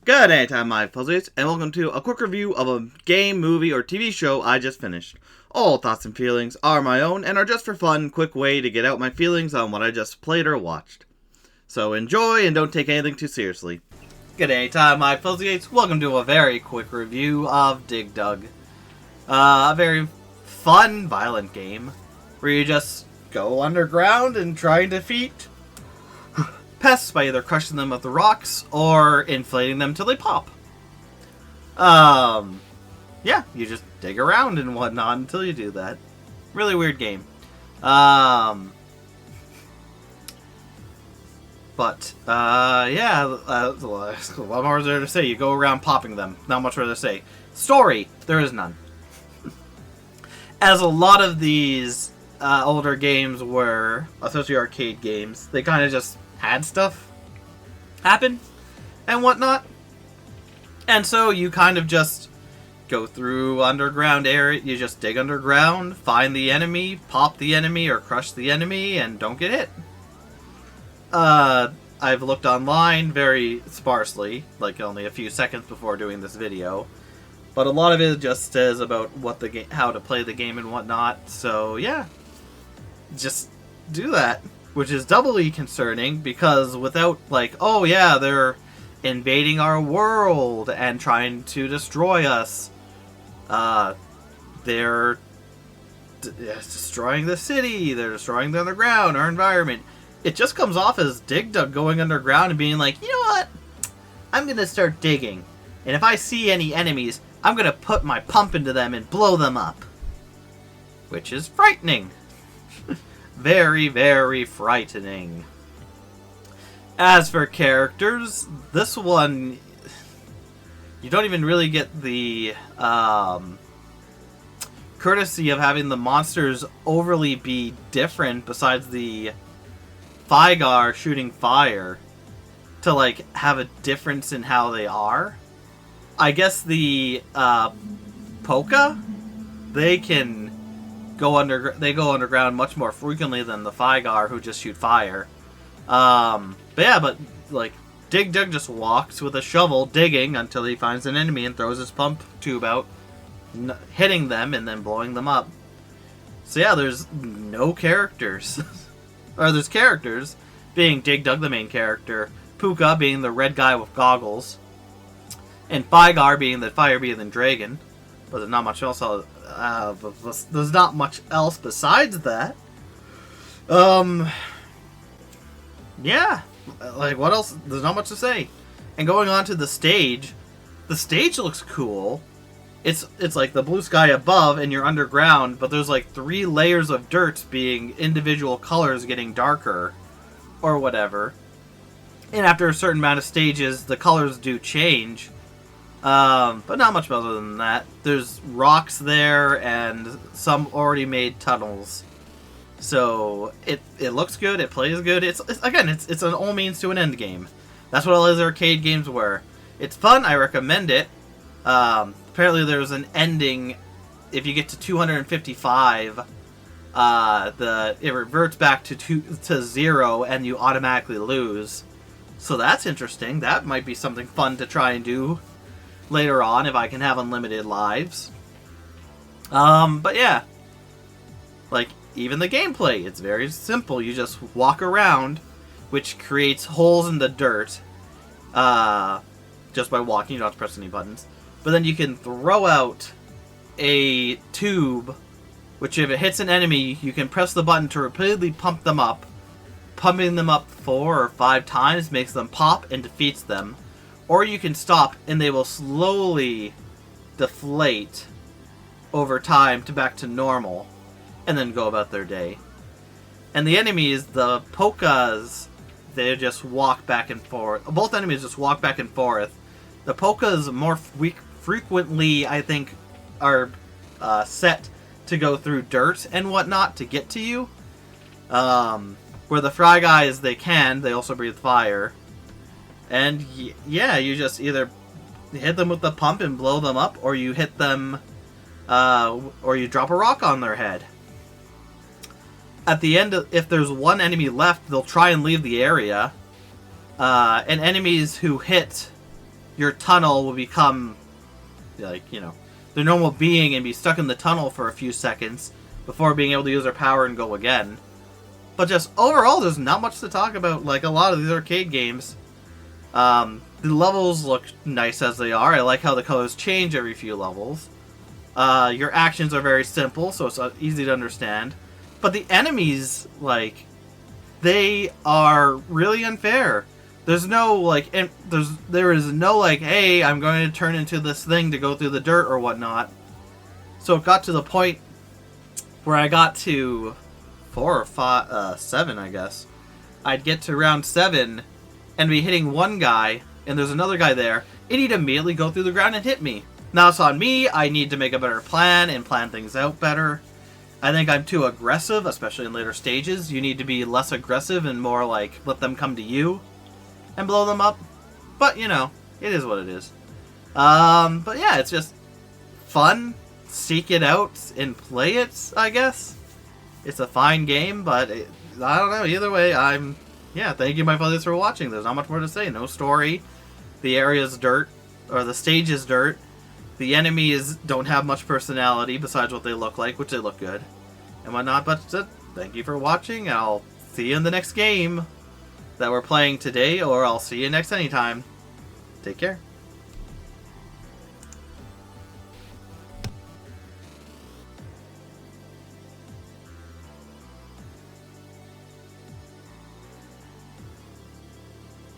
Good day, time, my fuzzies, and welcome to a quick review of a game, movie, or TV show I just finished. All thoughts and feelings are my own and are just for fun, quick way to get out my feelings on what I just played or watched. So enjoy and don't take anything too seriously. Good day, time, my fuzzies. Welcome to a very quick review of Dig Dug. A very fun, violent game where you just go underground and try and defeat pests by either crushing them with the rocks or inflating them till they pop. Yeah, you just dig around and whatnot until you do that. Really weird game. Yeah, what more is there to say? You go around popping them. Not much more to say. Story, there is none. As a lot of these older games were, especially arcade games, they kind of just had stuff happen and whatnot. And so you kind of just go through underground area, you just dig underground, find the enemy, pop the enemy, or crush the enemy, and don't get hit. I've looked online very sparsely, like only a few seconds before doing this video, but a lot of it just says about what the how to play the game and whatnot, so yeah, just do that. Which is doubly concerning because without, like, oh yeah, they're invading our world and trying to destroy us. They're destroying the city, they're destroying the underground, our environment. It just comes off as Dig Dug going underground and being like, you know what? I'm going to start digging. And if I see any enemies, I'm going to put my pump into them and blow them up. Which is frightening. Very, very frightening. As for characters, this one, you don't even really get the courtesy of having the monsters overly be different besides the Fygar shooting fire to, like, have a difference in how they are. I guess the Poka, they go underground much more frequently than the Fygar, who just shoot fire. But like, Dig Dug just walks with a shovel digging until he finds an enemy and throws his pump tube out, hitting them and then blowing them up. So yeah, there's no characters. Or there's characters, being Dig Dug the main character, Puka being the red guy with goggles, and Fygar being the fire-breathing dragon. But there's not much else. There's not much else besides that. Yeah, like, what else? There's not much to say. And going on to the stage looks cool. It's like the blue sky above, and you're underground, but there's like 3 layers of dirt being individual colors getting darker, or whatever. And after a certain amount of stages, the colors do change. But not much other than that. There's rocks there and some already made tunnels. So it looks good, it plays good. It's an all means to an end game. That's what all these arcade games were. It's fun, I recommend it. Apparently there's an ending. If you get to 255, it reverts back to 0 and you automatically lose. So that's interesting. That might be something fun to try and do later on if I can have unlimited lives. But yeah, like, even the gameplay, it's very simple. You just walk around, which creates holes in the dirt just by walking. You don't have to press any buttons. But then you can throw out a tube, which if it hits an enemy, you can press the button to repeatedly pump them up. Pumping them up 4 or 5 times makes them pop and defeats them. Or you can stop and they will slowly deflate over time back to normal and then go about their day. And the enemies, the Pokas, they just walk back and forth. Both enemies just walk back and forth. The Pokas more frequently, I think, are set to go through dirt and whatnot to get to you. Where the Fry Guys, they also breathe fire. And yeah, you just either hit them with the pump and blow them up, or you hit them, or you drop a rock on their head. At the end, if there's one enemy left, they'll try and leave the area. And enemies who hit your tunnel will become, like, you know, their normal being and be stuck in the tunnel for a few seconds before being able to use their power and go again. But just overall, there's not much to talk about, like a lot of these arcade games. The levels look nice as they are. I like how the colors change every few levels. Your actions are very simple, so it's easy to understand. But the enemies, like, they are really unfair. There's no, like, there is no, like, hey, I'm going to turn into this thing to go through the dirt or whatnot. So it got to the point where I got to 4 or 5, 7, I guess. I'd get to round 7 and be hitting one guy, and there's another guy there, and he'd immediately go through the ground and hit me. Now it's on me. I need to make a better plan and plan things out better. I think I'm too aggressive, especially in later stages. You need to be less aggressive and more like let them come to you and blow them up. But, you know, it is what it is. But yeah, it's just fun. Seek it out and play it, I guess. It's a fine game, but I don't know. Either way, yeah, thank you, my brothers, for watching. There's not much more to say. No story. The area's dirt, or the stage is dirt. The enemies don't have much personality besides what they look like, which they look good, and whatnot. But thank you for watching. I'll see you in the next game that we're playing today, or I'll see you next anytime. Take care.